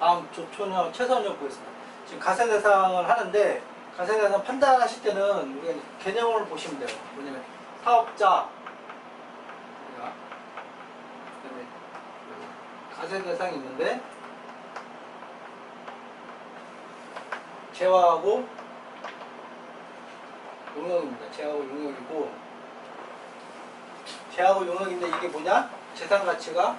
다음 조초녀 최선녀 보겠습니다. 지금 가세 대상을 하는데 가세 대상 판단하실 때는 우리가 개념을 보시면 돼요. 뭐냐면 사업자, 그다음에 가세 대상이 있는데 재화하고 용역입니다. 재화하고 용역이고 재화하고 용역인데 이게 뭐냐? 재산 가치가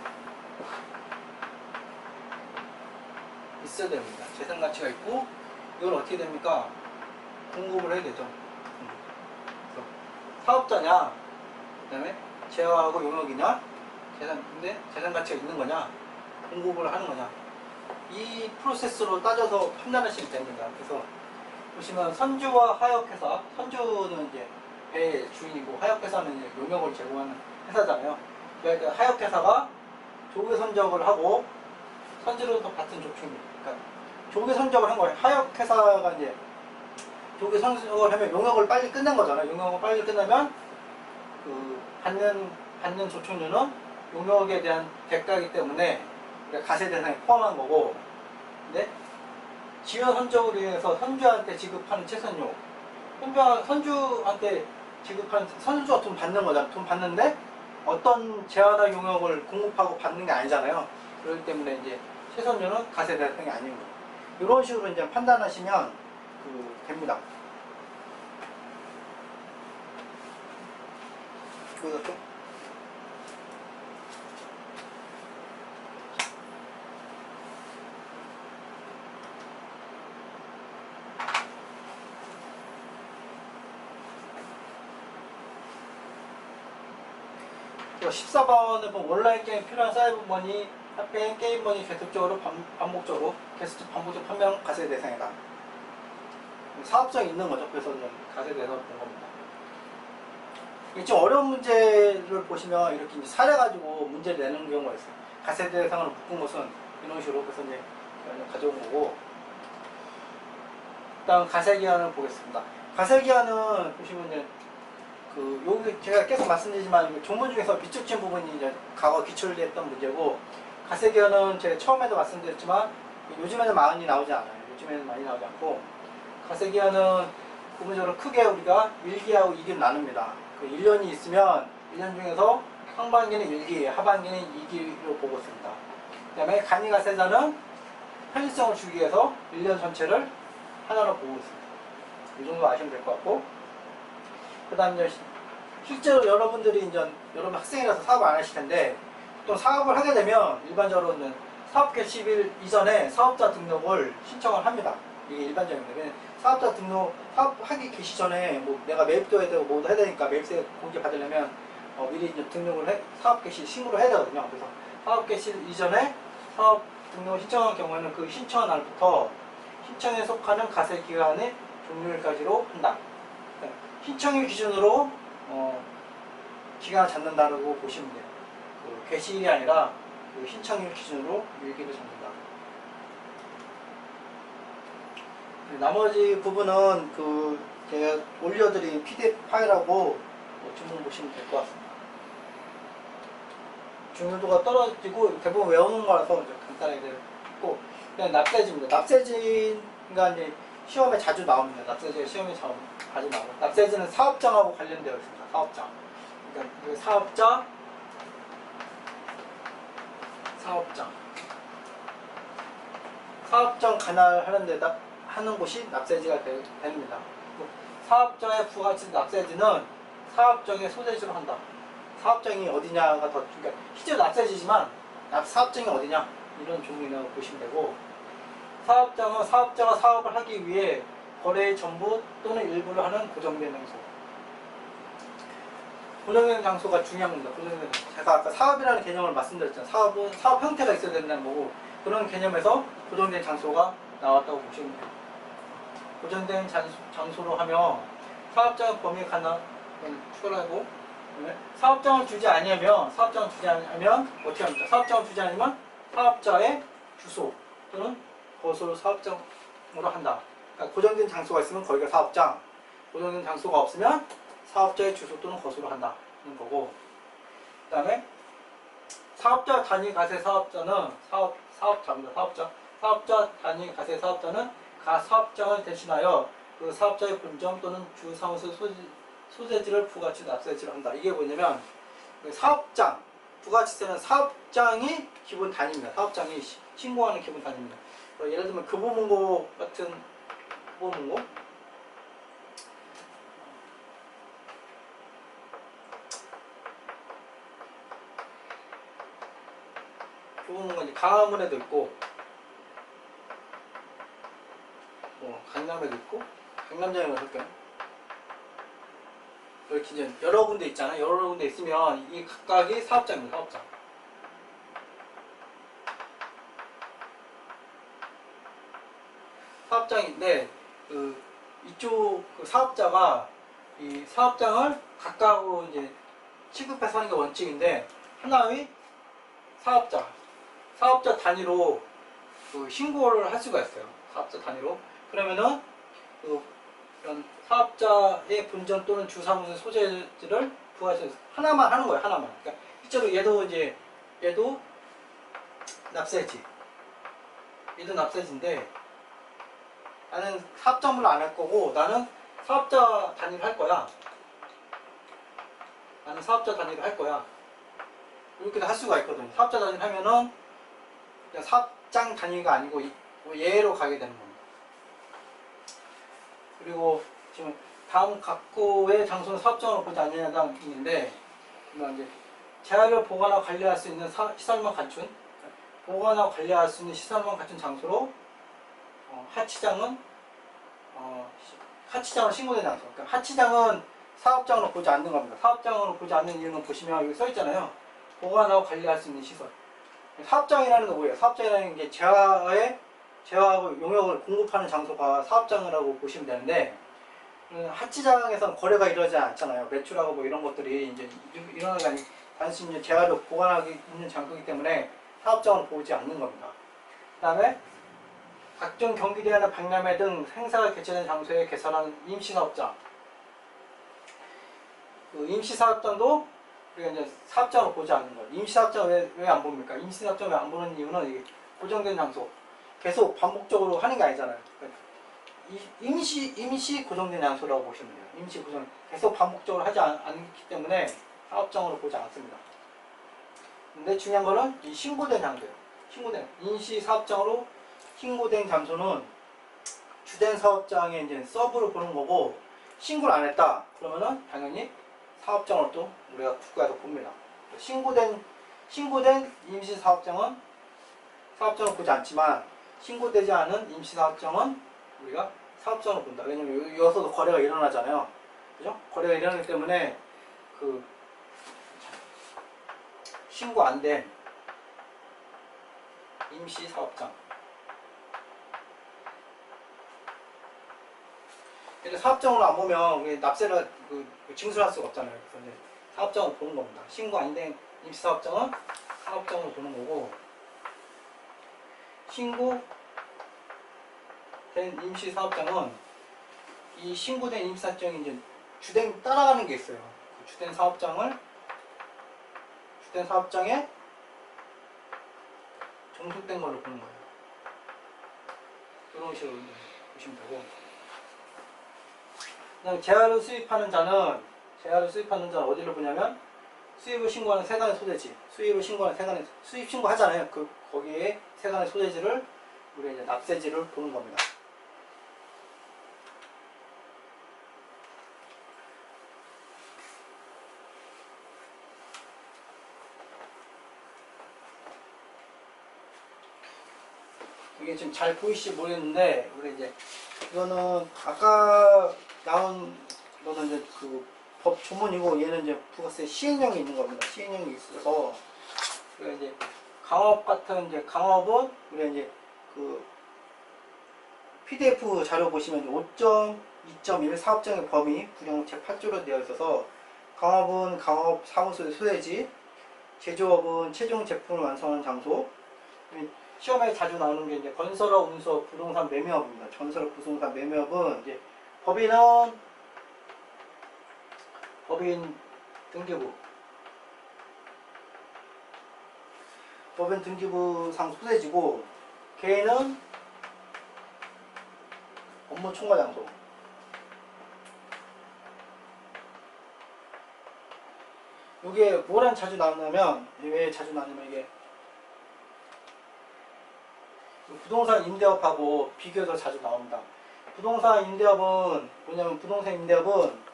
있어야 됩니다. 재산 가치가 있고 이걸 어떻게 됩니까? 공급을 해야 되죠. 그래서 사업자냐, 그 다음에 재화하고 용역이냐, 근데 재산 가치가 있는 거냐, 공급을 하는 거냐, 이 프로세스로 따져서 판단하시면 됩니다. 그래서 보시면 선주와 하역회사, 선주는 이제 배의 주인이고 하역회사는 이제 용역을 제공하는 회사잖아요. 그러니까 하역회사가 조개 선적을 하고 선주로부터 받은 조충입니다. 그러니까 조개 선적을 한 거예요. 하역회사가 이제 조개 선적을 하면 용역을 빨리 끝낸 거잖아요. 용역을 빨리 끝나면 그 받는 조충료는 용역에 대한 대가이기 때문에 가세 대상에 포함한 거고, 근데 지연 선적으로 인해서 선주한테 지급하는 채선료, 선주한테 지급하는 선주가 돈 받는 거잖아. 돈 받는데 어떤 재화나 용역을 공급하고 받는 게 아니잖아요. 그렇기 때문에 이제 채선료는 가세 대상이 아닌 거예요. 이런 식으로 이제 판단하시면 됩니다. 그렇죠? 또 14번은 온라인 게임 필요한 사이버머니, 핫페인 게임머니 계속적으로 반복적으로 판매형 가세 대상이다. 사업성이 있는 거죠. 그래서 가세 대상을 본 겁니다. 이게 좀 어려운 문제를 보시면 이렇게 이제 사례 가지고 문제를 내는 경우가 있어요. 가세 대상을 묶은 것은 이런 식으로 그래서 이제 가져온 거고. 일단 가세 기한을 보겠습니다. 가세 기한은 보시면 이제 여기 제가 계속 말씀드리지만 조문 중에서 비축진 부분이 이제 과거 기출을 했던 문제고, 가세 기한은 제가 처음에도 말씀드렸지만 요즘에는 많이 나오지 않아요. 요즘에는 많이 나오지 않고, 가세 기한은 부분적으로 크게 우리가 1기하고 2기로 나눕니다. 1년이 있으면 1년 중에서 상반기는 1기, 하반기는 2기로 보고 있습니다. 그 다음에 간이가세자는 편의성을 주기 위해서 1년 전체를 하나로 보고 있습니다. 이 정도 아시면 될 것 같고, 그 다음에 실제로 여러분들이 이제 여러분 학생이라서 사업을 안 하실 텐데, 또 사업을 하게 되면 일반적으로는 사업 개시일 이전에 사업자 등록을 신청을 합니다. 이게 일반적입니다. 사업자 등록, 사업하기 개시 전에 뭐 내가 매입도 해야 되고 뭐도 해야 되니까 매입세 공제 받으려면 미리 이제 등록을 사업 개시 신고를 해야 되거든요. 그래서 사업 개시 이전에 사업 등록을 신청한 경우에는 그 신청한 날부터 신청에 속하는 가세 기간의 종료일까지로 한다. 신청일 기준으로 기간을 잡는다고 보시면 돼요. 개시일이 아니라 신청일 기준으로 일기를 잡는다. 나머지 부분은 제가 올려드린 PDF 파일하고 주문 보시면 될 것 같습니다. 중요도가 떨어지고 대부분 외우는 거라서 간단하게 했고, 그냥 납세지입니다. 납세지가 이제 시험에 자주 나옵니다. 납세지가 시험에 자주 나오고, 납세지는 사업장하고 관련되어 있습니다. 사업장. 그러니까 사업장 관할하는 데다 하는 곳이 납세지가 됩니다. 사업장에 부과하는 납세지는 사업장의 소재지로 한다. 사업장이 어디냐가 그러니까 실제로 납세지지만 사업장이 어디냐 이런 종류라고 보시면 되고, 사업장은 사업자가 사업을 하기 위해 거래의 전부 또는 일부를 하는 고정된 장소. 고정된 장소가 중요한 겁니다. 고정된 장소. 제가 아까 사업이라는 개념을 말씀드렸잖아요. 사업 형태가 있어야 된다는 거고, 그런 개념에서 고정된 장소가 나왔다고 보시면 돼요. 고정된 장소로 하면 사업장의 범위에 관한 추가를 하고, 사업장을 주지 않으면 어떻게 합니까? 사업장을 주지 않으면 사업자의 주소 또는 거소를 사업장으로 한다. 그러니까 고정된 장소가 있으면 거기가 사업장, 고정된 장소가 없으면 사업자의 주소 또는 거소를 한다는 거고, 그 다음에 사업자 단위 가세 사업자는 사업자입니다. 사업자 단위 가세 사업자는 가사업장을 대신하여 그 사업자의 본점 또는 주사무소 소재지를 부가치 납세지를 한다. 이게 뭐냐면 사업장, 부가치세는 사업장이 기본 단위입니다. 사업장이 신고하는 기본 단위입니다. 예를 들면 교보문고 같은 교보문고 이제 강화문에도 있고 강남에도 있고 강남점에 갈까요? 이렇게 이제 여러 군데 있잖아요. 여러 군데 있으면 이 각각이 사업장입니다. 사업장. 사업장인데 이쪽 사업자가 이 사업장을 각각으로 이제 취급해서 하는 게 원칙인데 하나의 사업자 단위로 신고를 할 수가 있어요. 사업자 단위로. 그러면은 이런 사업자의 본점 또는 주사무소 소재지를 부가세 하나만 하는 거예요. 하나만. 그러니까 실제로 얘도 납세지. 얘도 납세지인데 나는 사업장으로 안 할 거고 나는 사업자 단위로 할 거야. 나는 사업자 단위로 할 거야. 이렇게도 할 수가 있거든요. 사업자 단위를 하면은 그냥 사업장 단위가 아니고 얘로 가게 되는 겁니다. 그리고 지금 다음 각구의 장소는 사업장으로 보지 않느냐가 있는데 이제 재화를 보관하고 관리할 수 있는 시설만 갖춘 보관하고 관리할 수 있는 시설만 갖춘 장소로 하치장은 신고된 장소. 그러니까 하치장은 사업장으로 보지 않는 겁니다. 사업장으로 보지 않는 이유는 보시면 여기 써 있잖아요. 보관하고 관리할 수 있는 시설. 사업장이라는 게 뭐예요? 사업장이라는 게 재화하고 용역을 공급하는 장소가 장소라고 보시면 되는데 하치장에서는 거래가 이루어지지 않잖아요. 매출하고 뭐 이런 것들이 이제 일어나는 게 아니고 단순히 재화를 보관하고 있는 장소이기 때문에 사업장으로 보지 않는 겁니다. 그 다음에 각종 경기대회나 박람회 등 행사가 개최된 장소에 개설한 임시사업장. 임시사업장도 우리가 이제 사업장으로 보지 않는 거예요. 임시사업장 왜 안 봅니까? 임시사업장 왜 안 보는 이유는 이게 고정된 장소. 계속 반복적으로 하는 게 아니잖아요. 임시 고정된 장소라고 보시면 돼요. 임시 고정. 계속 반복적으로 하지 않기 때문에 사업장으로 보지 않습니다. 근데 중요한 거는 이 신고된 장소예요. 임시 사업장으로 신고된 장소는 주된 사업장에 이제 서브로 보는 거고 신고를 안 했다. 그러면은 당연히 사업장으로 또 우리가 국가에서 봅니다. 신고된 임시 사업장은 사업장으로 보지 않지만 신고되지 않은 임시 사업장은 우리가 사업장으로 본다. 왜냐면 여기서도 거래가 일어나잖아요. 그죠? 거래가 일어나기 때문에 신고 안 된 임시 사업장. 근데 사업장으로 안 보면 우리 납세를 징수할 수가 없잖아요. 그래서 이제 사업장으로 보는 겁니다. 신고 안 된 임시 사업장은 사업장으로 보는 거고 신고된 임시 사업장은 이 신고된 임시 사업장이 이제 주된 따라가는 게 있어요. 그 주된 사업장에 종속된 걸로 보는 거예요. 이런 식으로 보시면 되고. 그다음에 재화를 수입하는 자는 어디로 보냐면 수입을 신고하는 세간의 소재지. 수입 신고하잖아요. 거기에 세간의 소재지를 우리가 이제 납세지를 보는 겁니다. 이게 지금 잘 보이실지 모르겠는데 우리 이제 이거는 아까 나온 거는 이제 법 조문이고 얘는 이제 부가세 시행령이 있는 겁니다. 시행령이 있어서 우리가 이제 강업 같은 이제 강업은 우리가 이제 PDF 자료 보시면 5.2.1 사업장의 범위 구령 제8조로 되어 있어서 강업은 강업 사무소의 소재지, 제조업은 최종 제품을 완성하는 장소. 시험에 자주 나오는 게 이제 건설업, 운수업, 부동산 매매업입니다. 건설업, 부동산 매매업은 이제 법인 등기부상 소재지고 개인은 업무 총괄 장소. 이게 뭐랑 자주 나오냐면, 왜 자주 나오냐면 이게 부동산 임대업하고 비교해서 자주 나옵니다. 부동산 임대업은 뭐냐면 부동산 임대업은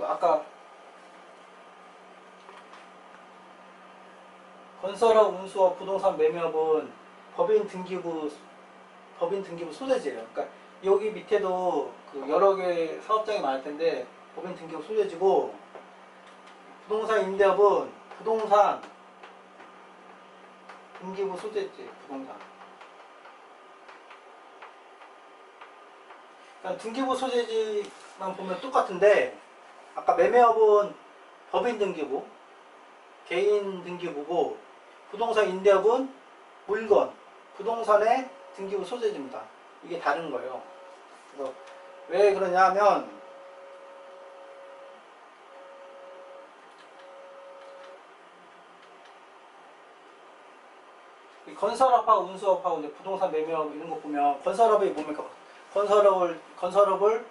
아까 건설업, 운수업, 부동산 매매업은 법인 등기부 소재지예요. 그러니까 여기 밑에도 그 여러 개 사업장이 많을 텐데 법인 등기부 소재지고, 부동산 임대업은 부동산 등기부 소재지. 부동산. 그러니까 등기부 소재지만 보면 똑같은데, 아까 매매업은 법인 등기부, 개인 등기부고, 부동산 임대업은 물건, 부동산의 등기부 소재지입니다. 이게 다른 거예요. 그래서 왜 그러냐 하면, 건설업하고 운수업하고 이제 부동산 매매업 이런 거 보면, 건설업이 뭡니까? 건설업을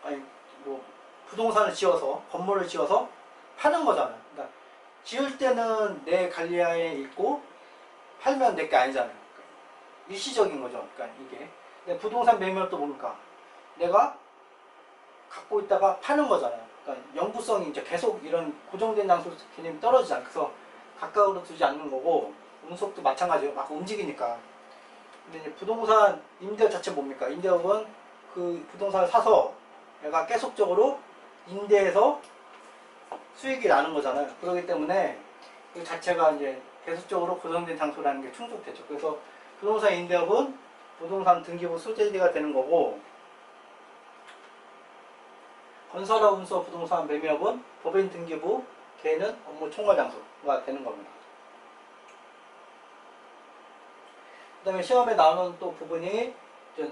아니 뭐 부동산을 지어서, 건물을 지어서 파는 거잖아요. 그러니까 지을 때는 내 관리하에 있고 팔면 내 게 아니잖아요. 그러니까 일시적인 거죠. 그러니까 이게. 근데 부동산 매매업도 뭡니까? 내가 갖고 있다가 파는 거잖아요. 그러니까 영구성이 이제 계속 이런 고정된 장소 개념이 떨어지지 않고, 그래서 가까우로 두지 않는 거고, 운수업도 마찬가지예요. 막 움직이니까. 근데 이제 부동산 임대업 자체 뭡니까? 임대업은 그 부동산을 사서 내가 계속적으로 임대해서 수익이 나는 거잖아요. 그렇기 때문에 그 자체가 이제 계속적으로 고정된 장소라는 게 충족되죠. 그래서 부동산 임대업은 부동산 등기부 소재지가 되는 거고, 건설업, 운수업, 부동산 매매업은 법인 등기부, 개인은 업무 총괄 장소가 되는 겁니다. 그 다음에 시험에 나오는 또 부분이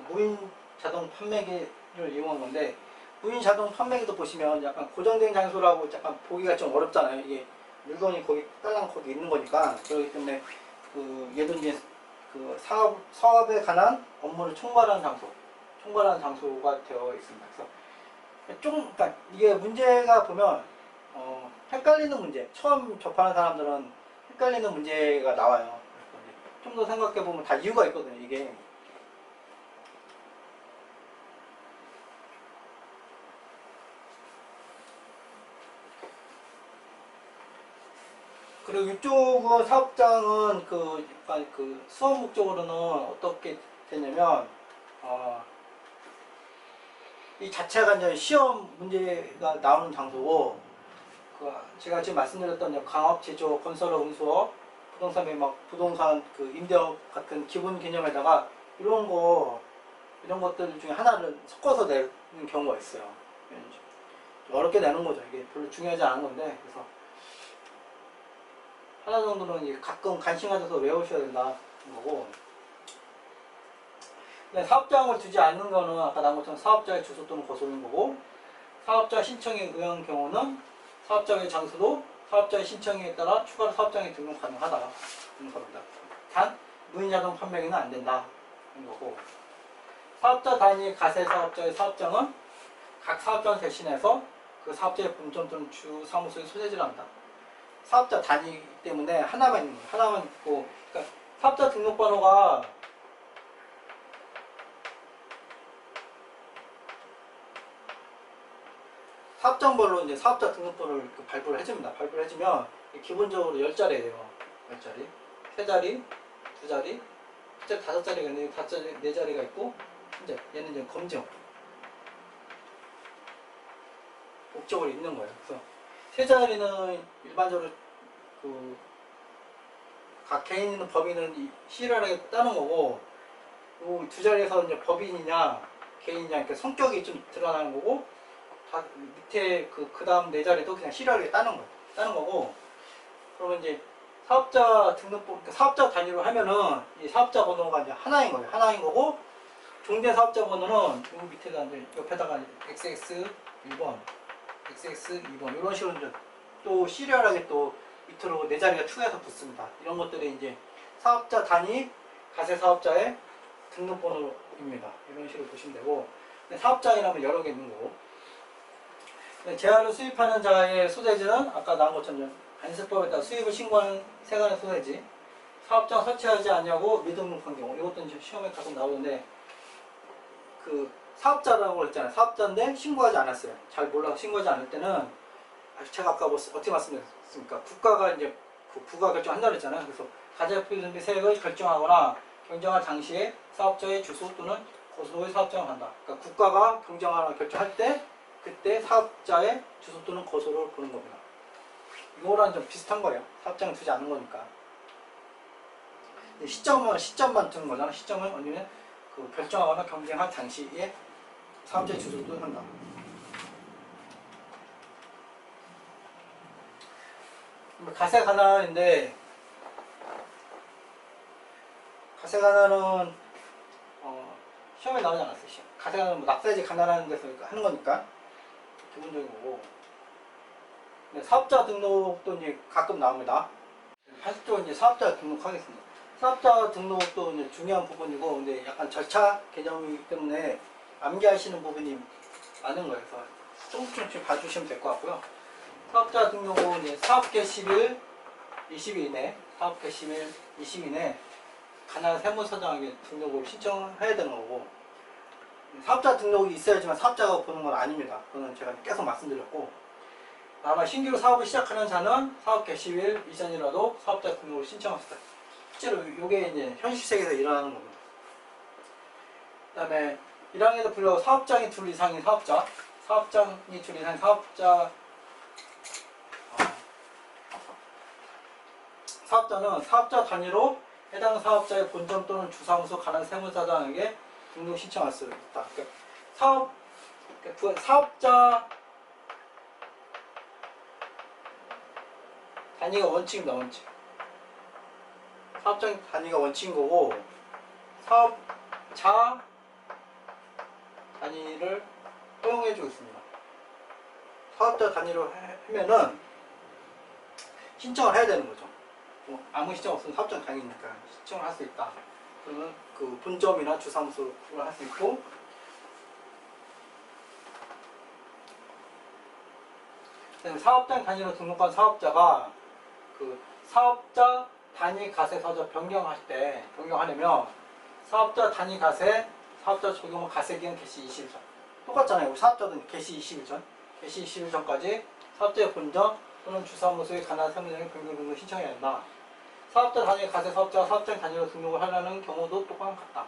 무인 자동 판매기를 이용한 건데, 무인 자동 판매기도 보시면 약간 고정된 장소라고 약간 보기가 좀 어렵잖아요. 이게 물건이 거기 딸랑 거기 있는 거니까. 그렇기 때문에 그 얘도 이제 그 사업에 관한 업무를 총괄하는 장소가 되어 있습니다. 그래서 그러니까 이게 문제가 보면 헷갈리는 문제, 처음 접하는 사람들은 헷갈리는 문제가 나와요. 좀 더 생각해 보면 다 이유가 있거든요. 이게 그리고 이쪽은 사업장은 약간 그 수업 목적으로는 어떻게 되냐면, 이 자체가 이제 시험 문제가 나오는 장소고, 제가 지금 말씀드렸던 강업, 제조, 건설업, 운수업, 부동산 매매업, 부동산 그 임대업 같은 기본 개념에다가 이런 것들 중에 하나를 섞어서 내는 경우가 있어요. 어렵게 내는 거죠. 이게 별로 중요하지 않은 건데, 그래서 하나 정도는 이제 가끔 관심 가져서 외우셔야 된다는 거고. 근데 사업장을 두지 않는 거는 아까 나온 것처럼 사업자의 주소 또는 거소인 거고, 사업자 신청에 의한 경우는 사업장의 장소도 사업자의 신청에 따라 추가로 사업장에 등록 가능하다는 겁니다. 단 무인자동 판매기는 안 된다는 거고, 사업자 단위 가세 사업자의 사업장은 각 사업장 대신해서 그 사업자의 본점 또는 주 사무소에 소재지를 한다. 사업자 단위 때문에 하나만 있는 거예요. 하나만 있고, 그러니까 사업자 등록번호가 사업장별로 이제 사업자 등록번호를 발부를 해줍니다. 발부를 해주면 기본적으로 10자리예요. 10자리. 3자리, 2자리, 5자리가 있는데 5자리, 4자리가 있고, 이제 얘는 이제 검정. 목적으로 있는 거예요. 그래서 3자리는 일반적으로 각 개인이나 법인은 실현하게 따는 거고, 요 2자리에서 이제 법인이냐 개인이냐 이렇게 성격이 좀 드러나는 거고, 밑에 그 다음 4자리도 그냥 실현하게 따는 거고, 그러면 이제 사업자 등록번, 그러니까 사업자 단위로 하면은 이 사업자 번호가 이제 하나인 거예요. 하나인 거고, 종대 사업자 번호는 요 밑에다 이제 옆에다가 XX1번, XX2번 이런 식으로 이제 또 시리얼하게 또 밑으로 네 자리가 추가해서 붙습니다. 이런 것들이 이제 사업자 단위 가세 사업자의 등록번호입니다. 이런 식으로 보시면 되고, 사업장이라면 여러 개 있는 거고, 재화를 수입하는 자의 소재지는 아까 나온 것처럼 관세법에 따라 수입을 신고하는 세관의 소재지, 사업장 설치하지 않냐고 미등록한 경우, 이것도 이제 시험에 가끔 나오는데, 그 사업자라고 했잖아요. 사업자인데 신고하지 않았어요. 잘 몰라서 신고하지 않을 때는, 제가 아까 어떻게 말씀드렸습니까? 국가가 이제 그 부가 결정한다고 했잖아요. 그래서 가계부등비 세액을 결정하거나 경정할 당시에 사업자의 주소 또는 거소의 사업장을 한다. 그러니까 국가가 경정하거나 결정할 때 그때 사업자의 주소 또는 거소를 보는 겁니다. 이거랑 좀 비슷한 거예요. 사업장을 두지 않는 거니까. 시점만 두는 거잖아. 시점은 언니는 그 결정하거나 경쟁할 당시에 사업자의 주소도 한다. 가세 가난인데, 가세 가난은 시험에 나오지 않았어요. 가세 가난은 뭐 낙사해지 가난하는 데서 하는 거니까 기본적인 거고. 근데 사업자 등록도 이제 가끔 나옵니다. 80조 이제 사업자 등록하겠습니다. 사업자 등록도 이제 중요한 부분이고, 근데 약간 절차 개념이기 때문에 암기하시는 부분이 많은 거예요. 그래서 조금씩 봐주시면 될 것 같고요. 사업자 등록은 이제 사업 개시일 20일 이내, 사업 개시일 20일 이내 가난 세무서장에게 등록을 신청해야 되는 거고, 사업자 등록이 있어야지만 사업자가 보는 건 아닙니다. 그거는 제가 계속 말씀드렸고, 아마 신규로 사업을 시작하는 자는 사업 개시일 이전이라도 사업자 등록을 신청합시다. 실제로 이게 이제 현실 세계에서 일어나는 겁니다. 그 다음에 1항에도 불구하고 사업장이 둘 이상인 사업자, 사업장이 둘 이상인 사업자는 사업자 단위로 해당 사업자의 본점 또는 주사무소 관할 세무사장에게 등록 신청할 수 있다. 그러니까 사업자 단위가 원칙입니다. 원칙. 사업장 단위가 원칙인 거고, 사업자 단위를 허용해 주고 있습니다. 사업자 단위로 하면은 신청을 해야 되는 거죠. 아무 신청 없으면 사업장 단위니까 신청을 할 수 있다. 그러면 그 본점이나 주사무소를 할 수 있고, 사업장 단위로 등록한 사업자가 그 사업자 단위 가세 사업자 변경하려면 사업자 단위 가세, 사업자 적용 가세 기간 개시 20일 전. 똑같잖아요. 우리 사업자도 개시 20일 전. 개시 20일 전까지 사업자의 본점 또는 주사무소의 관할 세무장에 변경 등록 신청해야 한다. 사업자 단위 가세 사업자가 사업장 단위로 등록을 하려는 경우도 똑같은 같다.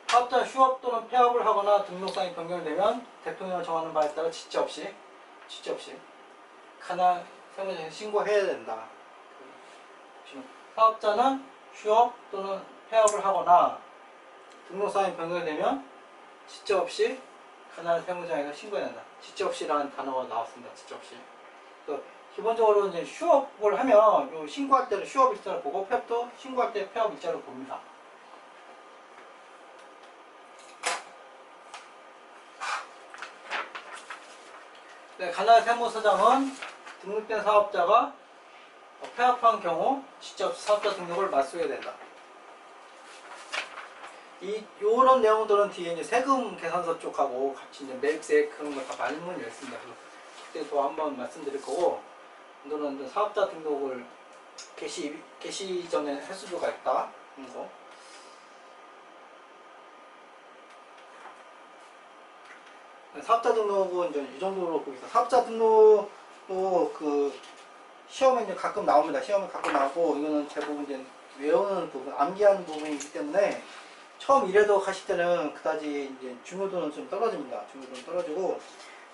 사업자 휴업 또는 폐업을 하거나 등록상이 변경되면 대통령이 정하는 바에 따라 지체 없이 관할 세무장에 신고해야 된다. 사업자는 휴업 또는 폐업을 하거나 등록상이 변경되면 지체 없이 관할 세무장에서 신고해야 된다. 지체 없이라는 단어가 나왔습니다. 지체 없이. 기본적으로 이제 휴업을 하면 요 신고할 때는 휴업 일자를 보고, 폐업도 신고할 때 폐업 일자를 봅니다. 네, 관할 세무서장은 등록된 사업자가 폐업한 경우 직접 사업자 등록을 맞서야 된다. 요런 내용들은 뒤에 이제 세금 계산서 쪽하고 같이 이제 매입세 그런 거 다 말문이 있습니다. 그때 또 한번 말씀드릴 거고, 오늘은 사업자 등록을 개시 전에 할 수가 있다. 거. 사업자 등록은 이제 이 정도로 보겠습니다. 사업자 등록도 그 시험에 이제 가끔 나옵니다. 시험에 가끔 나오고, 이거는 대부분 이제 외우는 부분, 암기하는 부분이기 때문에 처음 일회도 하실 때는 그다지 이제 중요도는 좀 떨어집니다. 중요도는 떨어지고,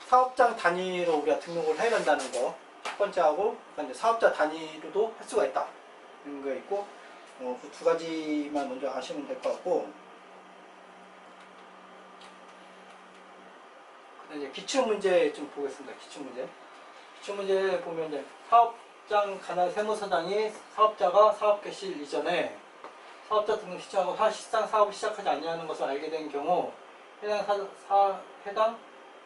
사업장 단위로 우리가 등록을 해야 된다는 거 첫 번째 하고, 그러니까 이제 사업자 단위로도 할 수가 있다. 이런 거 있고, 그 두 가지만 먼저 아시면 될 것 같고, 이제 기출문제 좀 보겠습니다. 기출문제 보면 이제 사업장 관할 세무서장이 사업자가 사업 개시 이전에 사업자 등록 신청하고 사실상 사업을 시작하지 않냐는 것을 알게 된 경우 해당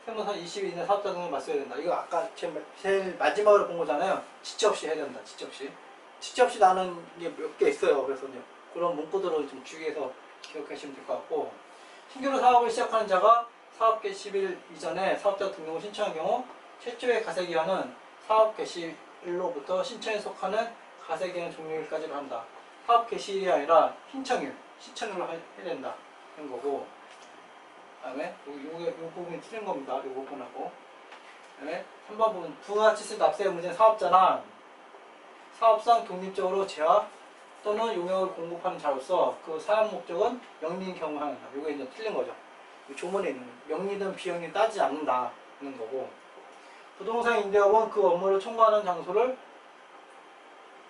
세무사 20일 이내 사업자 등록을 맞춰야 된다. 이거 아까 제일 마지막으로 본 거잖아요. 지체 없이 해야 된다. 지체 없이. 지체 없이 나는 게 몇 개 있어요. 그래서 이제 그런 문구들을 좀 주의해서 기억하시면 될 것 같고, 신규로 사업을 시작하는 자가 사업 개시일 이전에 사업자 등록을 신청한 경우 최초의 가세기한은 사업 개시일로부터 신청에 속하는 가세기한 종료일까지로 한다. 사업 개시일이 아니라 신청일로 해야 된다. 그런 거고, 그 다음에 요 부분이 틀린 겁니다. 요 부분하고. 그 다음에 3번 부분, 부가치세 납세에 문제는 사업자나 사업상 독립적으로 재화 또는 용역을 공급하는 자로서 그 사업 목적은 영리인 경우 하는다. 요게 이제 틀린 거죠. 조문에 있는 영리든 비영리 따지지 않는다는 거고, 부동산 임대업은 그 업무를 총괄하는 장소를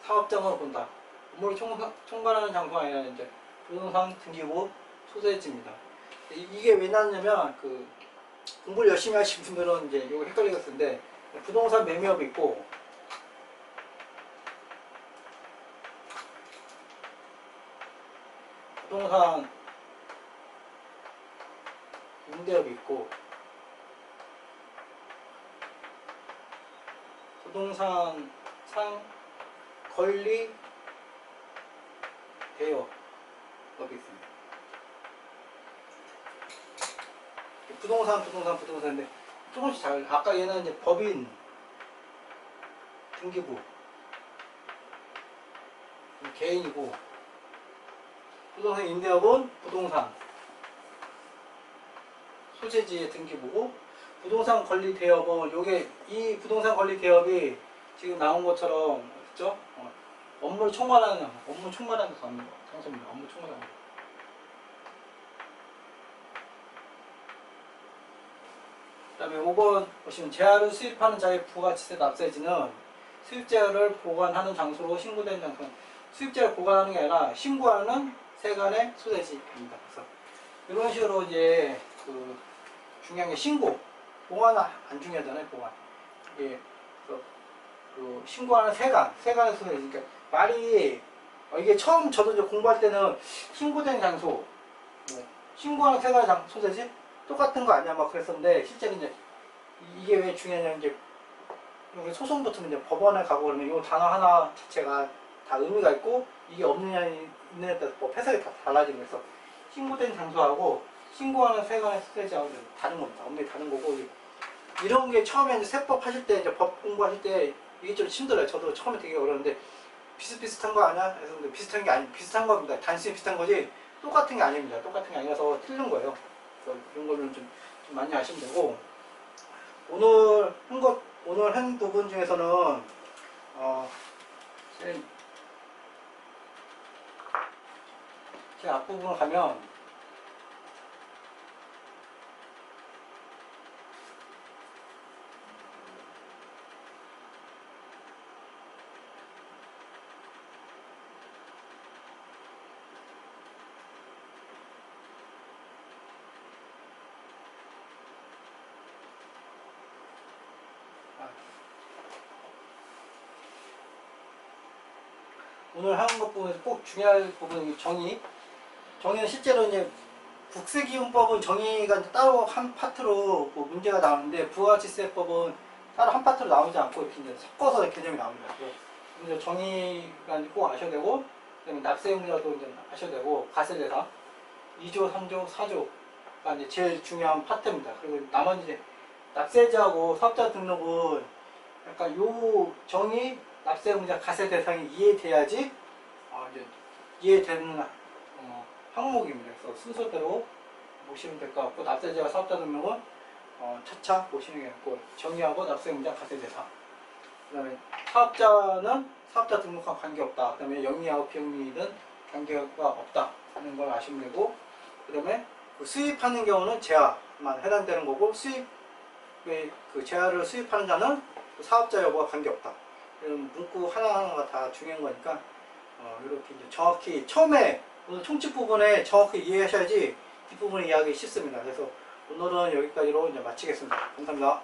사업장으로 본다. 업무를 총괄하는 장소가 아니라 이제 부동산 등기부 소재지입니다. 이게 왜 나왔냐면 그 공부를 열심히 하신 분들은 이제 이거 헷갈리겠는데, 부동산 매매업이 있고 부동산 임대업이 있고 부동산 상 권리 대여업이 있습니다. 부동산인데 조금씩 잘, 아까 얘는 이제 법인 등기부 개인이고, 부동산 임대업은 부동산 소재지의 등기부고, 부동산 권리 대여업은 요게 이 부동산 권리 대여업이 지금 나온 것처럼 그죠? 업무를 총괄하는 장소입니다. 업무 총괄하는 거. 그 다음에 5번 보시면 재화를 수입하는 자의 부가치세 납세지는 수입재화를 보관하는 장소로 신고된 장소. 수입재화를 보관하는 게 아니라 신고하는 세간의 소재지입니다. 그래서 이런 식으로 이제 그 중요한 게 신고, 보관 안 중요하잖아요. 보관. 예, 그 신고하는 세간의 소재지. 그러니까 말이 이게 처음 저도 이제 공부할 때는 신고된 장소, 뭐 신고하는 세간의 소재지 똑같은 거 아니야 막 그랬었는데, 실제로 이제 이게 왜 중요하냐면 이제 소송 붙으면 이제 법원에 가고 그러면 이 단어 하나 자체가 다 의미가 있고, 이게 없느냐 있느냐에 따라서 법 해석이 다 달라지는 거예요. 그래서 신고된 장소하고 신고하는 세간의 소재지하고 다른 겁니다. 엄밀히 다른 거고, 이런 게 처음에 이제 세법 하실 때, 이제 법 공부하실 때 이게 좀 힘들어요. 저도 처음에 되게 어려운데, 비슷비슷한 거 아니야? 그래서 근데 비슷한 게 아니, 비슷한 겁니다. 단순히 비슷한 거지 똑같은 게 아닙니다. 똑같은 게 아니라서 틀린 거예요. 그래서 이런 거는 좀 많이 아시면 되고, 오늘 한 부분 중에서는 제 앞부분을 가면 오늘 하는 것 부분에서 꼭 중요할 부분이 정의는 실제로 이제 국세기준법은 정의가 따로 한 파트로 뭐 문제가 나오는데, 부가치세법은 따로 한 파트로 나오지 않고 이렇게 이제 섞어서 개념이 나옵니다. 그래서 정의가 꼭 아셔야 되고, 그다음에 납세의무자도 이제 아셔야 되고, 과세대상 2조, 3조, 4조가 이제 제일 중요한 파트입니다. 그리고 나머지 이제 납세자하고 사업자 등록은 약간 요 정의, 납세의무자, 과세대상이 이해돼야지 이제 이해되는 항목입니다. 그래서 순서대로 보시면 될 것 같고, 납세자와 사업자 등록은 차차 보시는 게 좋고, 정의하고 납세의무자, 과세대상. 그 다음에 사업자는 사업자 등록과 관계없다. 그 다음에 영리하고 비영리든 관계가 없다 하는 걸 아시면 되고, 그 다음에 수입하는 경우는 재화만 해당되는 거고, 수입의 그 재화를 수입하는 자는 사업자 여부와 관계없다. 이런 문구 하나하나가 다 중요한 거니까 이렇게 이제 정확히 처음에 오늘 총칙 부분에 정확히 이해하셔야지 뒷부분에 이해하기 쉽습니다. 그래서 오늘은 여기까지로 이제 마치겠습니다. 감사합니다.